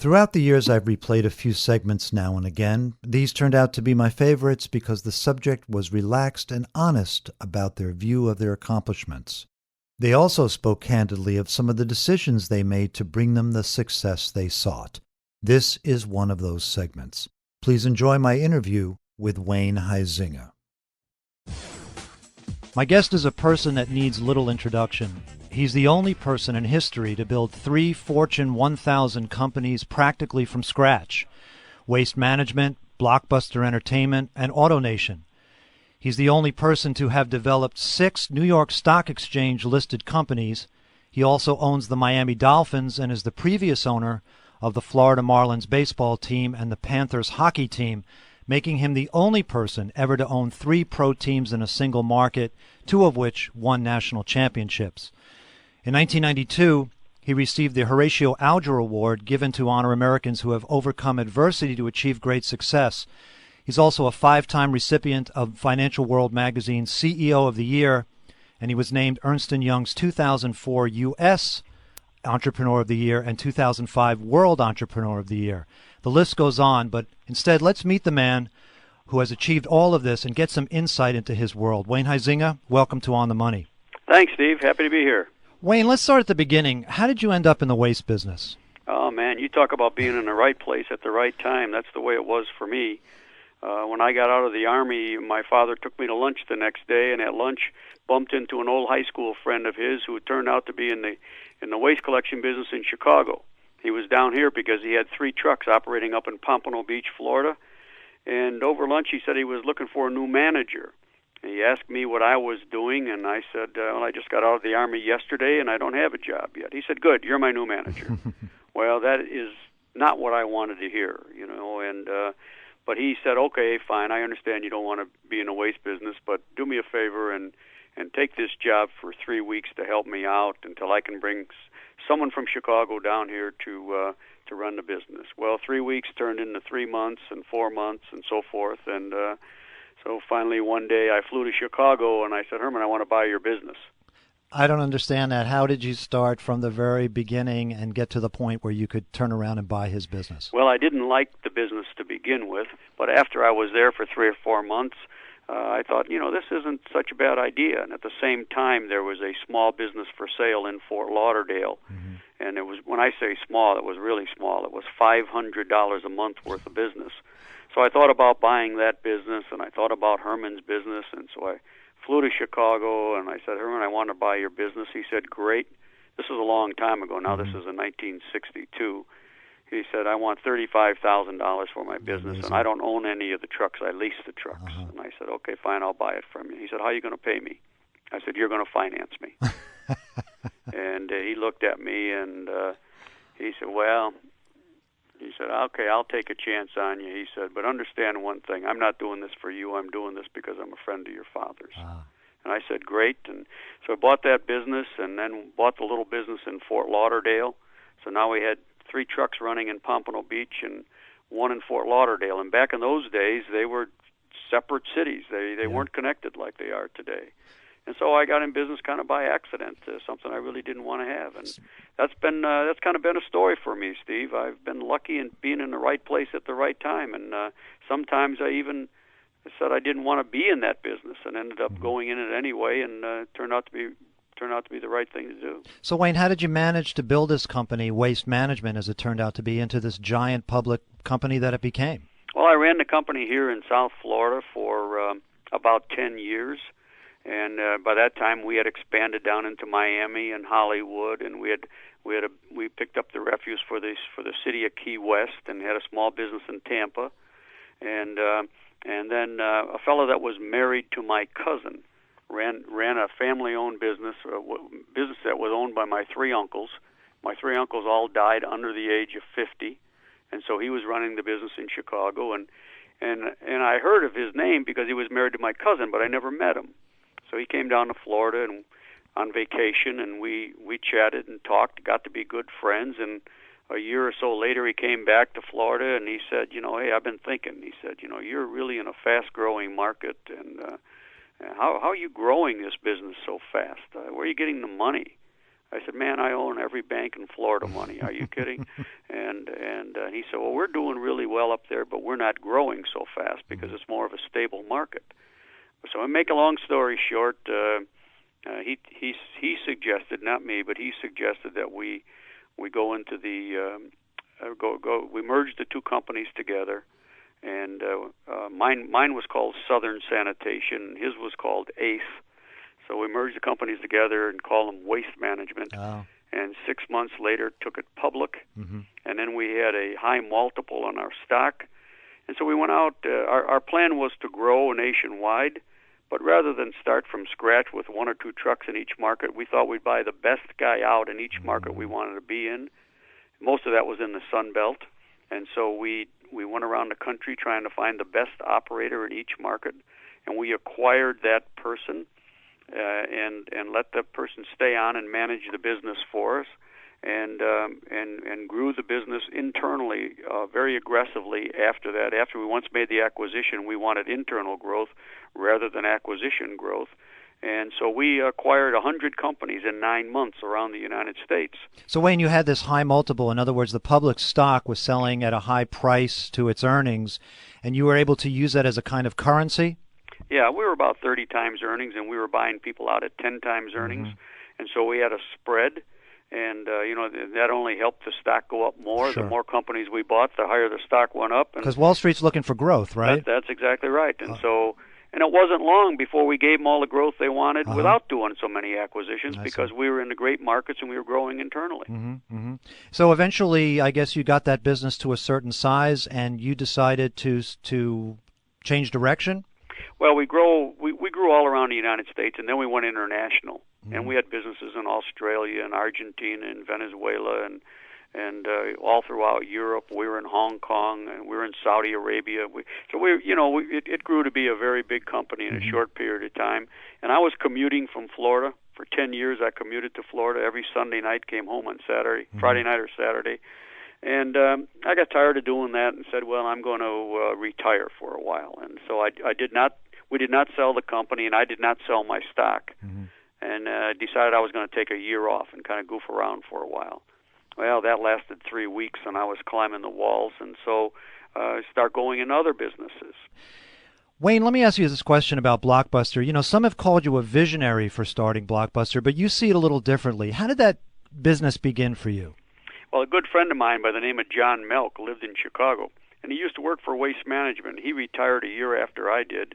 Throughout the years, I've replayed a few segments now and again. These turned out to be my favorites because the subject was relaxed and honest about their view of their accomplishments. They also spoke candidly of some of the decisions they made to bring them the success they sought. This is one of those segments. Please enjoy my interview with Wayne Huizenga. My guest is a person that needs little introduction. He's the only person in history to build 3 Fortune 1000 companies practically from scratch: Waste Management, Blockbuster Entertainment, and AutoNation. He's the only person to have developed 6 New York Stock Exchange-listed companies. He also owns the Miami Dolphins and is the previous owner of the Florida Marlins baseball team and the Panthers hockey team, making him the only person ever to own 3 pro teams in a single market, 2 of which won national championships. In 1992, he received the Horatio Alger Award, given to honor Americans who have overcome adversity to achieve great success. He's also a 5-time recipient of Financial World Magazine's CEO of the Year, and he was named Ernst & Young's 2004 U.S. Entrepreneur of the Year and 2005 World Entrepreneur of the Year. The list goes on, but instead, let's meet the man who has achieved all of this and get some insight into his world. Wayne Huizenga, welcome to On the Money. Thanks, Steve. Happy to be here. Wayne, let's start at the beginning. How did you end up in the waste business? Oh, man, you talk about being in the right place at the right time. That's the way it was for me. When I got out of the Army, my father took me to lunch the next day, and at lunch bumped into an old high school friend of his who turned out to be in the waste collection business in Chicago. He was down here because he had 3 trucks operating up in Pompano Beach, Florida, and over lunch he said he was looking for a new manager. He asked me what I was doing, and I said, well, I just got out of the Army yesterday, and I don't have a job yet. He said, good, you're my new manager. Well, that is not what I wanted to hear, but he said, okay, fine, I understand you don't want to be in the waste business, but do me a favor and take this job for 3 weeks to help me out until I can bring someone from Chicago down here to run the business. Well, 3 weeks turned into 3 months and 4 months and so forth, and so finally one day I flew to Chicago and I said, Herman, I want to buy your business. I don't understand that. How did you start from the very beginning and get to the point where you could turn around and buy his business? Well, I didn't like the business to begin with, but after I was there for 3 or 4 months, I thought, this isn't such a bad idea. And at the same time, there was a small business for sale in Fort Lauderdale. Mm-hmm. And it was, when I say small, it was really small. It was $500 a month worth of business. So I thought about buying that business, and I thought about Herman's business, and so I flew to Chicago, and I said, Herman, I want to buy your business. He said, great. This was a long time ago. Now this is in 1962. He said, I want $35,000 for my business, and I don't own any of the trucks. I lease the trucks. And I said, okay, fine, I'll buy it from you. He said, how are you going to pay me? I said, you're going to finance me. And he looked at me, and he said, he said, okay, I'll take a chance on you. He said, but understand one thing. I'm not doing this for you. I'm doing this because I'm a friend of your father's. And I said, great. And so I bought that business and then bought the little business in Fort Lauderdale. So now we had 3 trucks running in Pompano Beach and 1 in Fort Lauderdale. And back in those days, they were separate cities. They weren't connected like they are today. And so I got in business kind of by accident, something I really didn't want to have. And that's kind of been a story for me, Steve. I've been lucky in being in the right place at the right time. And sometimes I even said I didn't want to be in that business and ended up going in it anyway, and turned out to be the right thing to do. So, Wayne, how did you manage to build this company, Waste Management, as it turned out to be, into this giant public company that it became? Well, I ran the company here in South Florida for about 10 years. And by that time, we had expanded down into Miami and Hollywood, and we picked up the refuse for the city of Key West, and had a small business in Tampa, and then a fellow that was married to my cousin ran a family-owned business that was owned by my 3 uncles. My 3 uncles all died under the age of 50, and so he was running the business in Chicago, and I heard of his name because he was married to my cousin, but I never met him. So he came down to Florida and on vacation, and we chatted and talked, got to be good friends. And a year or so later, he came back to Florida, and he said, hey, I've been thinking. He said, you're really in a fast-growing market, and how are you growing this business so fast? Where are you getting the money? I said, man, I own every bank in Florida money. Are you kidding? And he said, well, we're doing really well up there, but we're not growing so fast because it's more of a stable market. So I make a long story short, he suggested, not me, but he suggested that we go into the we merged the two companies together, and mine was called Southern Sanitation, his was called ACE. So we merged the companies together and called them Waste Management. Oh. And 6 months later took it public, and then we had a high multiple on our stock. And so we went out. Our plan was to grow nationwide, but rather than start from scratch with one or two trucks in each market, we thought we'd buy the best guy out in each market we wanted to be in. Most of that was in the Sun Belt, and so we went around the country trying to find the best operator in each market, and we acquired that person. And let the person stay on and manage the business for us, and grew the business internally very aggressively after that. After we once made the acquisition, we wanted internal growth rather than acquisition growth. And so we acquired 100 companies in 9 months around the United States. So, Wayne, you had this high multiple. In other words, the public stock was selling at a high price to its earnings, and you were able to use that as a kind of currency? Yeah, we were about 30 times earnings, and we were buying people out at 10 times earnings. And so we had a spread, and that only helped the stock go up more. Sure. The more companies we bought, the higher the stock went up. Because Wall Street's looking for growth, right? That's exactly right. And and it wasn't long before we gave them all the growth they wanted without doing so many acquisitions, because we were in the great markets and we were growing internally. So eventually, I guess you got that business to a certain size, and you decided to change direction? Well, we grew all around the United States, and then we went international. And we had businesses in Australia and Argentina and Venezuela and all throughout Europe. We were in Hong Kong, and we were in Saudi Arabia. It grew to be a very big company in a short period of time. And I was commuting from Florida. For 10 years, I commuted to Florida every Sunday night, came home on Friday night or Saturday. And I got tired of doing that and said, well, I'm going to retire for a while. And so we did not sell the company, and I did not sell my stock. And decided I was going to take a year off and kind of goof around for a while. Well, that lasted 3 weeks, and I was climbing the walls, and so I started going in other businesses. Wayne, let me ask you this question about Blockbuster. You know, some have called you a visionary for starting Blockbuster, but you see it a little differently. How did that business begin for you? Well, a good friend of mine by the name of John Melk lived in Chicago, and he used to work for Waste Management. He retired a year after I did,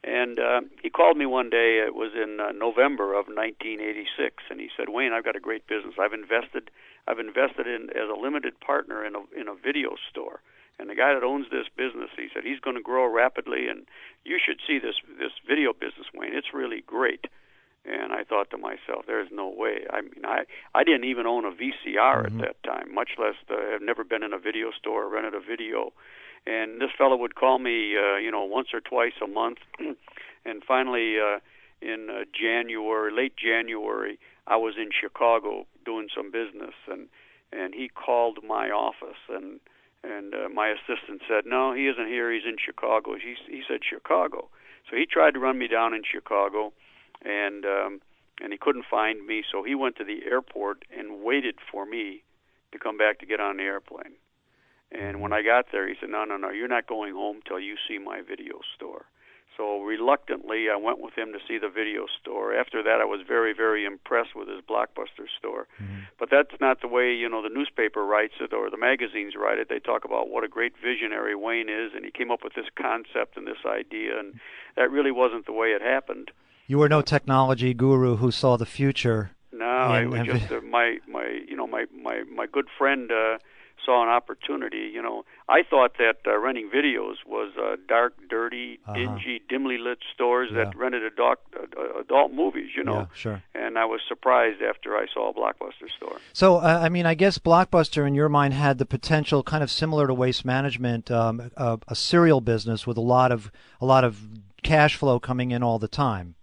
and he called me one day. It was in November of 1986, and he said, "Wayne, I've got a great business. I've invested in as a limited partner in a video store, and the guy that owns this business, he said he's going to grow rapidly, and you should see this video business, Wayne. It's really great." And I thought to myself, there's no way. I mean, I didn't even own a VCR at that time, much less have never been in a video store or rented a video. And this fellow would call me, once or twice a month. And finally, in late January, I was in Chicago doing some business, and he called my office, and my assistant said, "No, he isn't here. He's in Chicago." He said Chicago. So he tried to run me down in Chicago, and he couldn't find me. So he went to the airport and waited for me to come back to get on the airplane. And when I got there, he said, no, you're not going home till you see my video store. So reluctantly, I went with him to see the video store. After that, I was very, very impressed with his Blockbuster store. But that's not the way, the newspaper writes it or the magazines write it. They talk about what a great visionary Wayne is, and he came up with this concept and this idea, and that really wasn't the way it happened. You were no technology guru who saw the future. No, it was just my good friend saw an opportunity. I thought that renting videos was dark, dirty, dingy, dimly lit stores that rented adult movies, Yeah, sure. And I was surprised after I saw a Blockbuster store. So, I guess Blockbuster, in your mind, had the potential, kind of similar to Waste Management, a serial business with a lot of cash flow coming in all the time.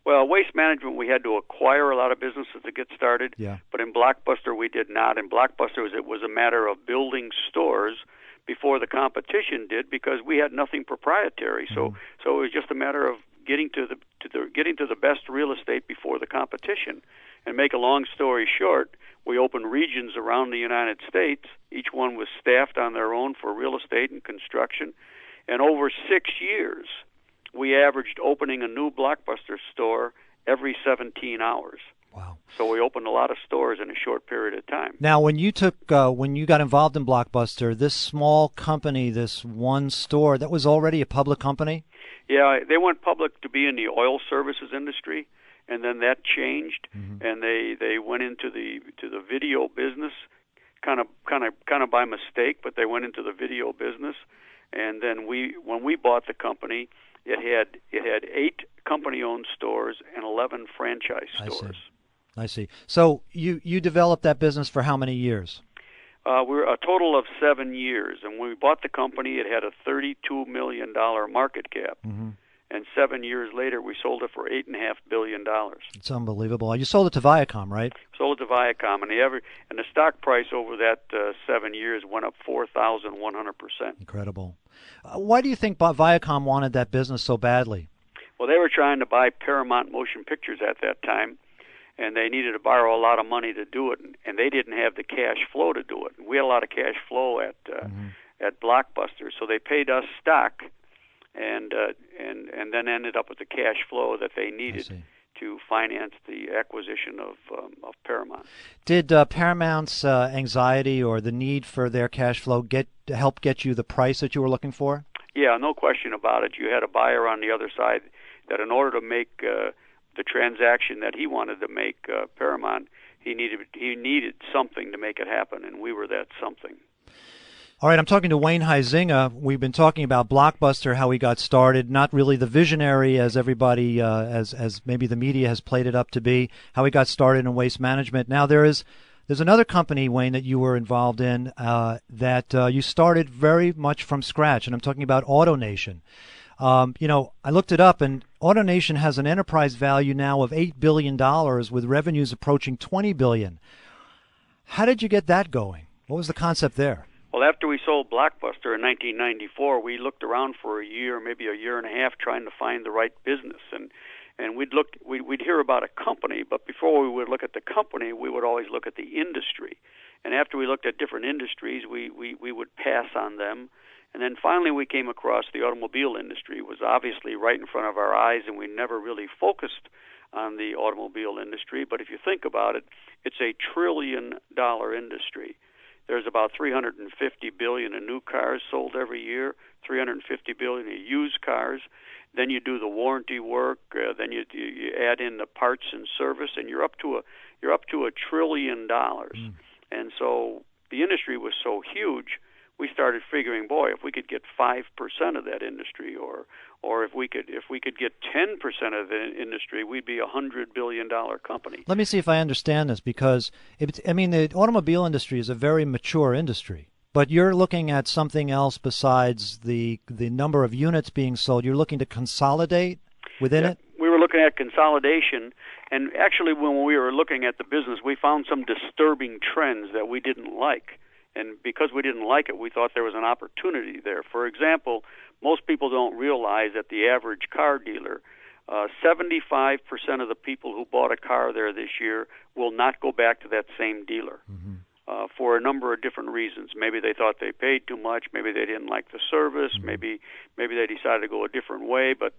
Well, Waste Management, we had to acquire a lot of businesses to get started. Yeah. But in Blockbuster, we did not. In Blockbuster, it was a matter of building stores before the competition did, because we had nothing proprietary. So it was just a matter of getting to the best real estate before the competition. And make a long story short, we opened regions around the United States. Each one was staffed on their own for real estate and construction. And over 6 years, we averaged opening a new Blockbuster store every 17 hours. Wow. So we opened a lot of stores in a short period of time. Now, when you got involved in Blockbuster, this small company, this one store, that was already a public company? Yeah, they went public to be in the oil services industry, and then that changed, and they went into the video business, kind of by mistake, but they went into the video business, and then when we bought the company, it had 8 company-owned stores and 11 franchise stores. I see. So you developed that business for how many years? We're a total of 7 years, and when we bought the company, it had a $32 million market cap. And 7 years later, we sold it for $8.5 billion. It's unbelievable. You sold it to Viacom, right? Sold it to Viacom, and the stock price over that 7 years went up 4,100%. Incredible. Why do you think Viacom wanted that business so badly? Well, they were trying to buy Paramount Motion Pictures at that time, and they needed to borrow a lot of money to do it, and they didn't have the cash flow to do it. We had a lot of cash flow at Blockbuster, so they paid us stock, and then ended up with the cash flow that they needed to finance the acquisition of Paramount. Did Paramount's anxiety or the need for their cash flow help get you the price that you were looking for? Yeah, no question about it. You had a buyer on the other side that in order to make the transaction that he wanted to make, Paramount, he needed something to make it happen, and we were that something. All right, I'm talking to Wayne Huizenga. We've been talking about Blockbuster, how he got started, not really the visionary as everybody, as maybe the media has played it up to be, how he got started in waste management. Now there's another company, Wayne, that you were involved in that you started very much from scratch, and I'm talking about AutoNation. I looked it up, and AutoNation has an enterprise value now of $8 billion with revenues approaching $20 billion. How did you get that going? What was the concept there? Well, after we sold Blockbuster in 1994, we looked around for a year, maybe a year and a half, trying to find the right business. And we'd hear about a company, but before we would look at the company, we would always look at the industry. And after we looked at different industries, we would pass on them. And then finally we came across the automobile industry. It was obviously right in front of our eyes, and we never really focused on the automobile industry. But if you think about it, it's a $1 trillion industry. There's about $350 billion in new cars sold every year, $350 billion in used cars. Then you do the warranty work. Then you add in the parts and service, and you're up to $1 trillion. And so the industry was so huge, we started figuring, boy, if we could get 5% of that industry, or if we could get 10% of the industry, we'd be a $100 billion company. Let me see if I understand this, because the automobile industry is a very mature industry, but you're looking at something else besides the number of units being sold. You're looking to consolidate within it? We were looking at consolidation, and actually when we were looking at the business, we found some disturbing trends that we didn't like. And because we didn't like it, we thought there was an opportunity there. For example, most people don't realize that the average car dealer, 75% of the people who bought a car there this year will not go back to that same dealer for a number of different reasons. Maybe they thought they paid too much. Maybe they didn't like the service. Maybe they decided to go a different way. But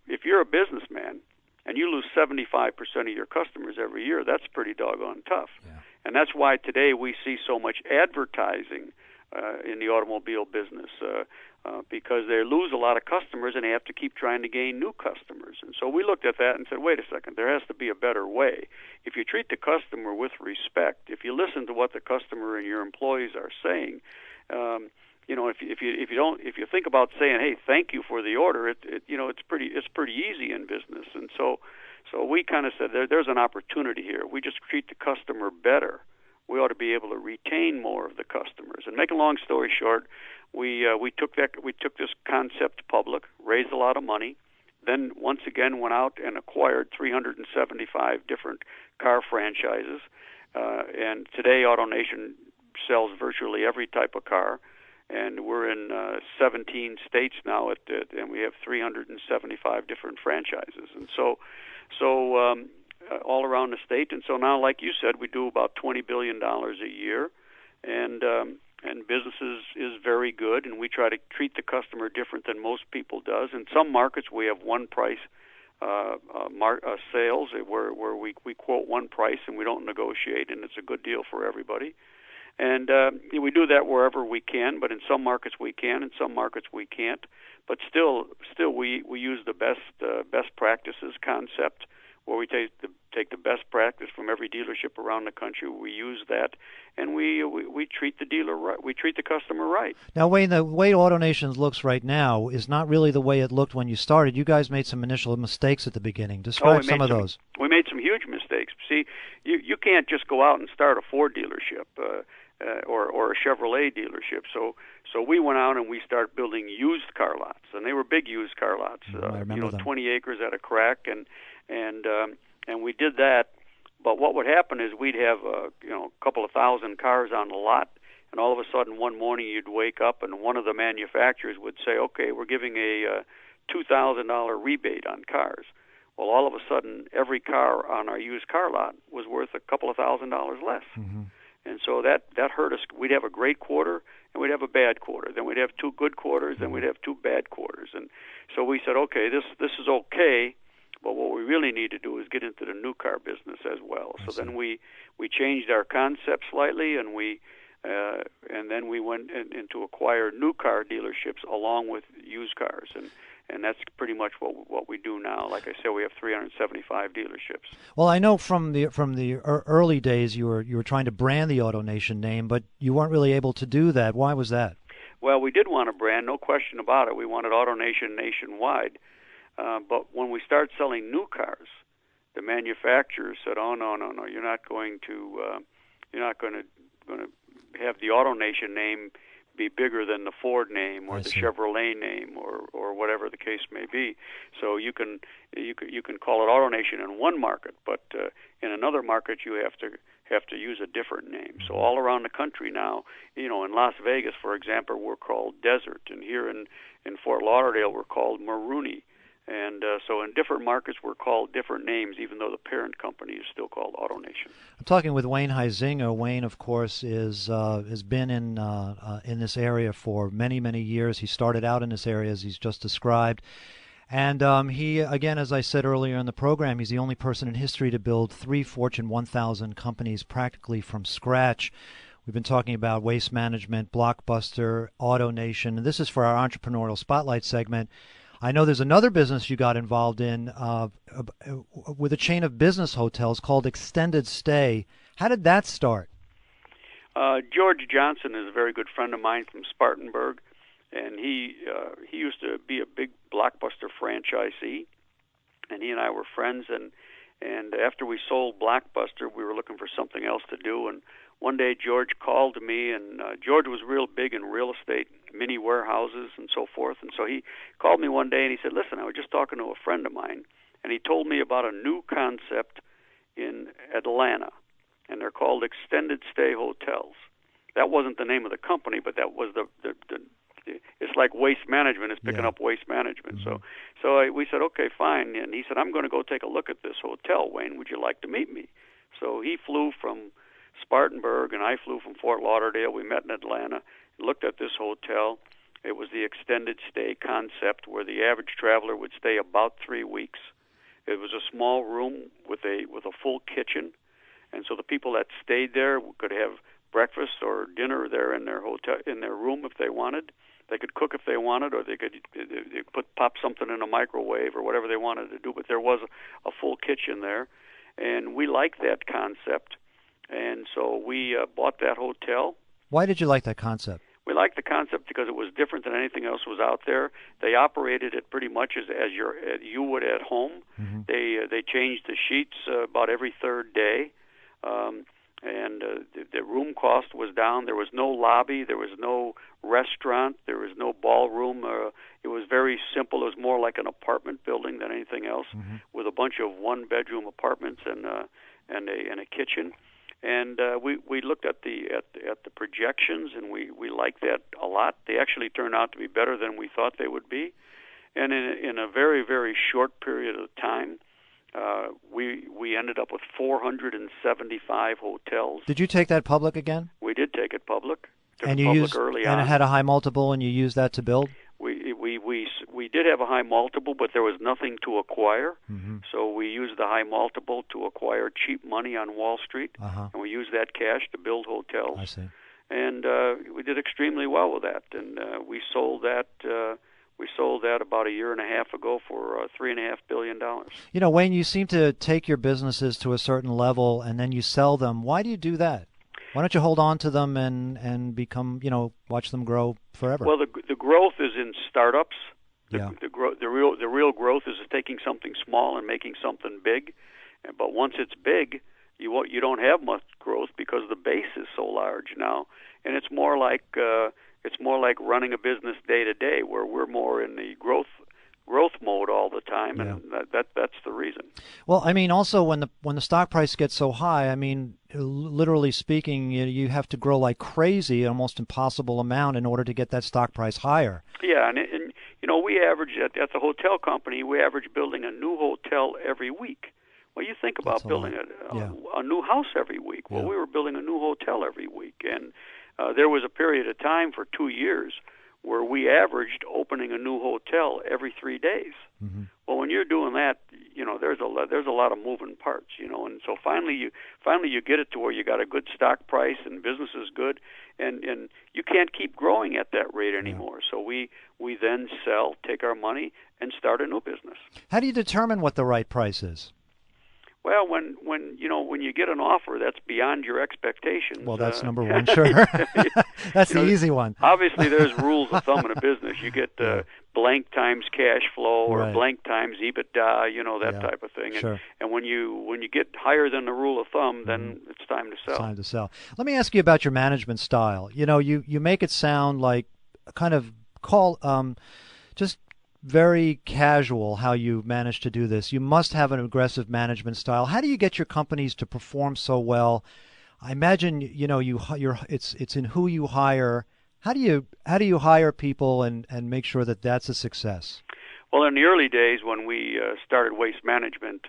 if you're a businessman and you lose 75% of your customers every year, that's pretty doggone tough. Yeah. And that's why today we see so much advertising in the automobile business because they lose a lot of customers and they have to keep trying to gain new customers. And so we looked at that and said, wait a second, there has to be a better way. If you treat the customer with respect, if you listen to what the customer and your employees are saying, if you think about saying, hey, thank you for the order, it's pretty easy in business. And so we kind of said there's an opportunity here. We just treat the customer better. We ought to be able to retain more of the customers. And make a long story short, we took this concept public, raised a lot of money, then once again went out and acquired 375 different car franchises. And today AutoNation sells virtually every type of car. And we're in 17 states now, and we have 375 different franchises. And so all around the state. And so now, like you said, we do about $20 billion a year, and business is very good, and we try to treat the customer different than most people does. In some markets, we have one price sales where we quote one price and we don't negotiate, and it's a good deal for everybody. And we do that wherever we can, but in some markets we can, in some markets we can't. But still we use the best practices concept, where we take the best practice from every dealership around the country. We use that, and we treat the dealer right. We treat the customer right. Now, Wayne, the way AutoNation looks right now is not really the way it looked when you started. You guys made some initial mistakes at the beginning. Describe some of those. We made some huge mistakes. See, you can't just go out and start a Ford dealership or a Chevrolet dealership. So we went out and we started building used car lots, and they were big used car lots. I remember them. 20 acres at a crack, and we did that. But what would happen is we'd have a couple of thousand cars on the lot, and all of a sudden one morning you'd wake up and one of the manufacturers would say, "Okay, we're giving a $2,000 rebate on cars." Well, all of a sudden every car on our used car lot was worth a couple of $1,000s less. Mm-hmm. And so that hurt us. We'd have a great quarter, and we'd have a bad quarter. Then we'd have two good quarters, then we'd have two bad quarters. And so we said, okay, this is okay, but what we really need to do is get into the new car business as well. So then we changed our concept slightly, and then we went in to acquire new car dealerships along with used cars. And that's pretty much what we do now. Like I said, we have 375 dealerships. Well, I know from the early days you were trying to brand the AutoNation name, but you weren't really able to do that. Why was that? Well, we did want a brand, no question about it. We wanted AutoNation nationwide. But when we started selling new cars, the manufacturers said, "Oh no, you're not going to have the AutoNation name be bigger than the Ford name or the Chevrolet name or whatever the case may be. So you can call it AutoNation in one market, but in another market you have to use a different name. So all around the country now, in Las Vegas, for example, we're called Desert, and here in Fort Lauderdale we're called Marooney. And so in different markets, we're called different names, even though the parent company is still called AutoNation. I'm talking with Wayne Huizenga. Wayne, of course, has been in this area for many, many years. He started out in this area, as he's just described. And he, again, as I said earlier in the program, he's the only person in history to build 3 Fortune 1000 companies practically from scratch. We've been talking about Waste Management, Blockbuster, AutoNation, and this is for our Entrepreneurial Spotlight segment. I know there's another business you got involved in with a chain of business hotels called Extended Stay. How did that start? George Johnson is a very good friend of mine from Spartanburg, and he used to be a big Blockbuster franchisee, and he and I were friends. And after we sold Blockbuster, we were looking for something else to do. And one day George called me, and George was real big in real estate, mini warehouses and so forth. And so he called me one day and he said, "Listen, I was just talking to a friend of mine, and he told me about a new concept in Atlanta, and they're called Extended Stay Hotels." That wasn't the name of the company, but that was the it's like Waste Management is picking up Waste Management. Mm-hmm. So we said, okay, fine. And he said, "I'm going to go take a look at this hotel, Wayne. Would you like to meet me?" So he flew from Spartanburg, and I flew from Fort Lauderdale. We met in Atlanta and looked at this hotel. It was the extended stay concept, where the average traveler would stay about 3 weeks. It was a small room with a full kitchen, and so the people that stayed there could have breakfast or dinner there in their hotel, in their room if they wanted. They could cook if they wanted, or they could pop something in a microwave or whatever they wanted to do. But there was a full kitchen there, and we liked that concept. And so we bought that hotel. Why did you like that concept? We liked the concept because it was different than anything else was out there. They operated it pretty much as you would at home. Mm-hmm. They changed the sheets about every third day, and the room cost was down. There was no lobby. There was no restaurant. There was no ballroom. It was very simple. It was more like an apartment building than anything else, mm-hmm. with a bunch of one-bedroom apartments and a kitchen. And we looked at the projections, and we liked that a lot. They actually turned out to be better than we thought they would be. And in a very, very short period of time, We ended up with 475 hotels. Did you take that public again? We did take it public. And you used, and it had a high multiple, and you used that to build? We did have a high multiple, but there was nothing to acquire. Mm-hmm. So we used the high multiple to acquire cheap money on Wall Street, and we used that cash to build hotels. I see. And we did extremely well with that. And we sold that. We sold that about a year and a half ago for $3.5 billion. You know, Wayne, you seem to take your businesses to a certain level and then you sell them. Why do you do that? Why don't you hold on to them and become, watch them grow forever? Well, the growth is in startups. The real growth is taking something small and making something big. But once it's big, you don't have much growth because the base is so large now, and it's more like running a business day to day, where we're more in the growth mode all the time, and that's the reason. Well, I mean, also when the stock price gets so high, I mean, literally speaking, you have to grow like crazy, almost impossible amount, in order to get that stock price higher. Yeah, and we average at the hotel company, we average building a new hotel every week. Well, you think about building a new house every week. Well, we were building a new hotel every week, and there was a period of time for 2 years where we averaged opening a new hotel every 3 days. Mm-hmm. Well, when you're doing that, there's a lot of moving parts, and so finally you get it to where you got a good stock price and business is good, and you can't keep growing at that rate anymore. So we then sell, take our money, and start a new business. How do you determine what the right price is? Well, when you get an offer that's beyond your expectations. Well, that's number one, sure. That's the easy one. Obviously, there's rules of thumb in a business. You get blank times cash flow or blank times EBITDA, that type of thing. Sure. And when you get higher than the rule of thumb, then it's time to sell. It's time to sell. Let me ask you about your management style. You make it sound like kind of just very casual how you manage to do this. You must have an aggressive management style. How do you get your companies to perform so well? I imagine it's in who you hire. How do you hire people and make sure that that's a success? Well, in the early days when we started Waste Management,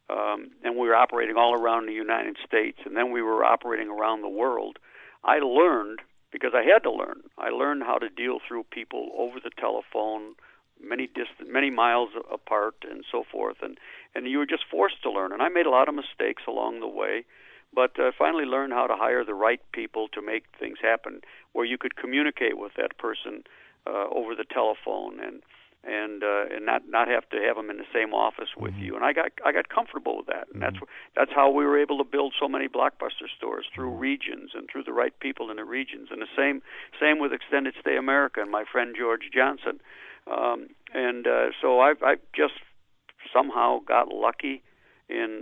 and we were operating all around the United States, and then we were operating around the world, I learned, because I had to learn, how to deal through people over the telephone, many miles apart, and so forth, and you were just forced to learn. And I made a lot of mistakes along the way, but finally learned how to hire the right people to make things happen, where you could communicate with that person over the telephone and not have to have them in the same office with you. And I got comfortable with that, and that's how we were able to build so many Blockbuster stores, through regions and through the right people in the regions. And the same with Extended Stay America and my friend George Johnson. So I've just somehow got lucky in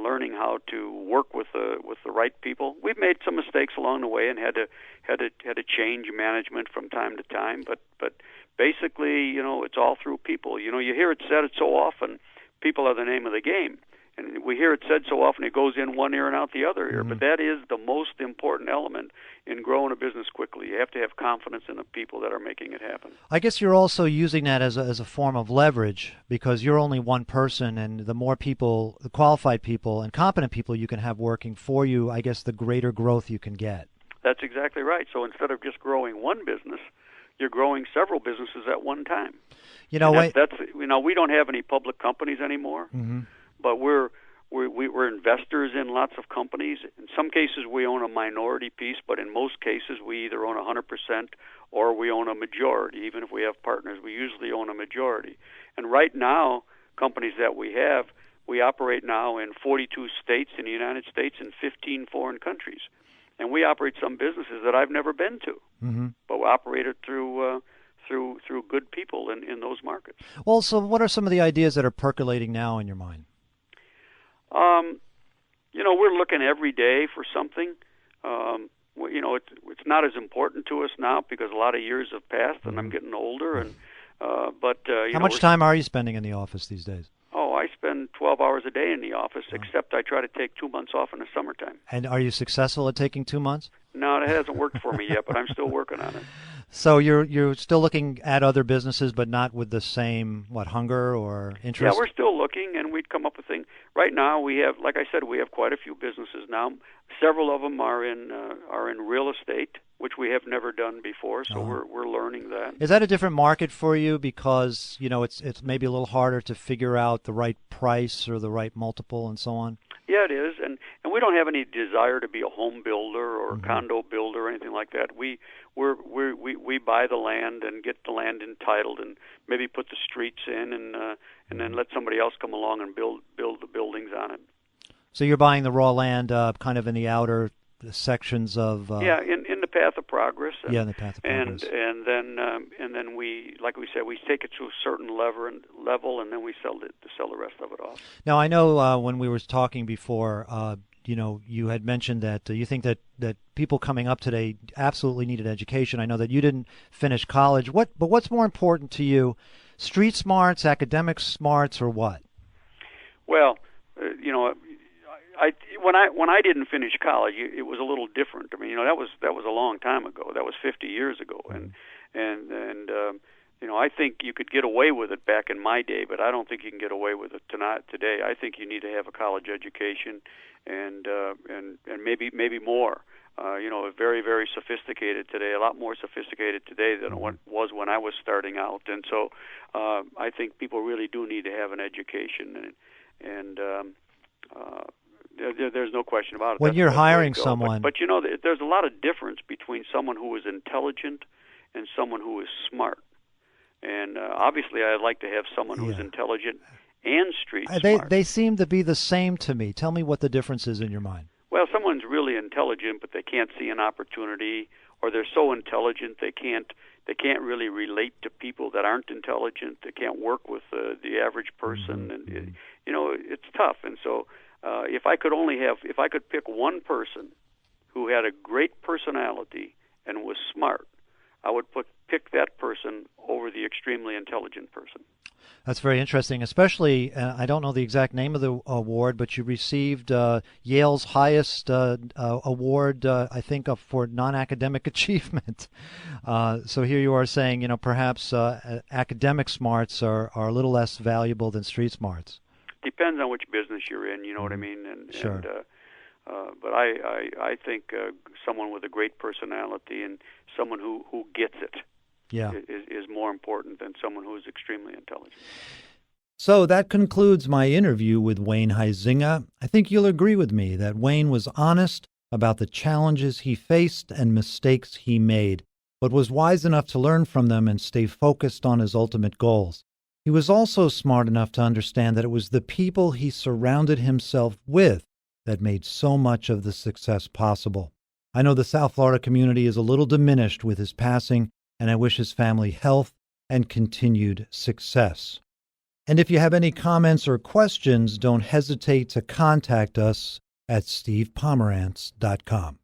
learning how to work with the right people. We've made some mistakes along the way and had to change management from time to time, but basically, it's all through people. You hear it said so often, people are the name of the game. And we hear it said so often, it goes in one ear and out the other ear. Mm-hmm. But that is the most important element in growing a business quickly. You have to have confidence in the people that are making it happen. I guess you're also using that as a form of leverage, because you're only one person, and the more people, the qualified people and competent people you can have working for you, I guess the greater growth you can get. That's exactly right. So instead of just growing one business, you're growing several businesses at one time. We don't have any public companies anymore. Mm-hmm. But we're investors in lots of companies. In some cases, we own a minority piece, but in most cases, we either own 100% or we own a majority. Even if we have partners, we usually own a majority. And right now, companies that we operate now in 42 states in the United States and 15 foreign countries. And we operate some businesses that I've never been to, mm-hmm. but we operate it through good people in those markets. Well, so what are some of the ideas that are percolating now in your mind? We're looking every day for something. It's not as important to us now because a lot of years have passed and I'm getting older. And how much time are you spending in the office these days? Oh, I spend 12 hours a day in the office, except I try to take 2 months off in the summertime. And are you successful at taking 2 months? No, it hasn't worked for me yet, but I'm still working on it. So you're still looking at other businesses, but not with the same hunger or interest? Yeah, we're still looking. learning, and we'd come up with things. Right now, we have, like I said, we have quite a few businesses now. Several of them are in real estate, which we have never done before. So we're learning that. Is that a different market for you because it's maybe a little harder to figure out the right price or the right multiple and so on? Yeah, it is, and we don't have any desire to be a home builder or a condo builder or anything like that. We buy the land and get the land entitled and maybe put the streets in and then let somebody else come along and build the buildings on it. So you're buying the raw land kind of in the outer sections of in the path of progress. In the path of progress. And then we, like we said, we take it to a certain level, and then we sell the rest of it off. Now I know when we were talking before, you had mentioned that you think that people coming up today absolutely need an education. I know that you didn't finish college. But what's more important to you, street smarts, academic smarts, or what? Well, when I didn't finish college, it was a little different. I mean, that was a long time ago. That was 50 years ago, and I think you could get away with it back in my day, but I don't think you can get away with it today. I think you need to have a college education, and maybe more. Very, very sophisticated today. A lot more sophisticated today than it was when I was starting out, and so I think people really do need to have an education, and there's no question about it. When you're hiring someone. But there's a lot of difference between someone who is intelligent and someone who is smart. And obviously I'd like to have someone who's intelligent and street smart. They seem to be the same to me. Tell me what the difference is in your mind. Well, someone's really intelligent, but they can't see an opportunity, or they're so intelligent they can't really relate to people that aren't intelligent. They can't work with the average person, and it's tough. And so if I could pick one person who had a great personality and was smart, I would pick that person over the extremely intelligent person. That's very interesting, especially, I don't know the exact name of the award, but you received Yale's highest award, I think, for non-academic achievement. So here you are saying, perhaps academic smarts are a little less valuable than street smarts. Depends on which business you're in, you know what I mean? Sure. But I think someone with a great personality and someone who gets it is more important than someone who is extremely intelligent. So that concludes my interview with Wayne Huizenga. I think you'll agree with me that Wayne was honest about the challenges he faced and mistakes he made, but was wise enough to learn from them and stay focused on his ultimate goals. He was also smart enough to understand that it was the people he surrounded himself with that made so much of the success possible. I know the South Florida community is a little diminished with his passing, and I wish his family health and continued success. And if you have any comments or questions, don't hesitate to contact us at stevepomeranz.com.